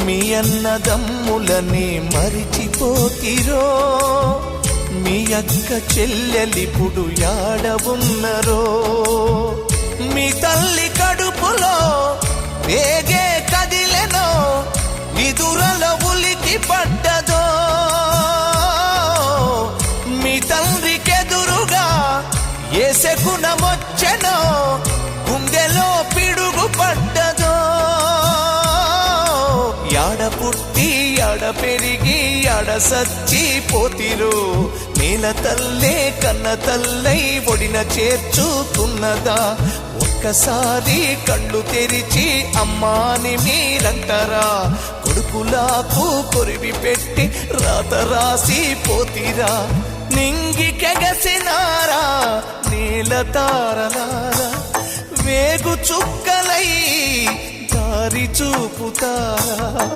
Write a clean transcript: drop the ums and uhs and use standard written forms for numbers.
మీ అన్నదమ్ములని మరిచిపోతిరో మీ అక్క చెల్లెలిప్పుడు యాడ ఉన్నరో మీ తల్లి కడుపులో వేగే కదిలెనో విదురల ఉలికి పడ్డదో మీ తండ్రికెదురుగా ఏ శకునమొచ్చెనో గుండెలో పిడుగు పడ్డదో యాడ పుట్టి యాడ పెరిగి యాడ సచ్చిపోతిరో నేల తల్లే కన్న తల్లై ఒడిన చేర్చుకున్నదా ఒక్కసారి కళ్ళు తెరిచి అమ్మాని మీరంటారా కొడుకులాకు కొరివి పెట్టి రాత రాసి పోతిరా నింగి కెగసినారా నేల తారలారా వేగు చుక్కలై దారి చూపుతారా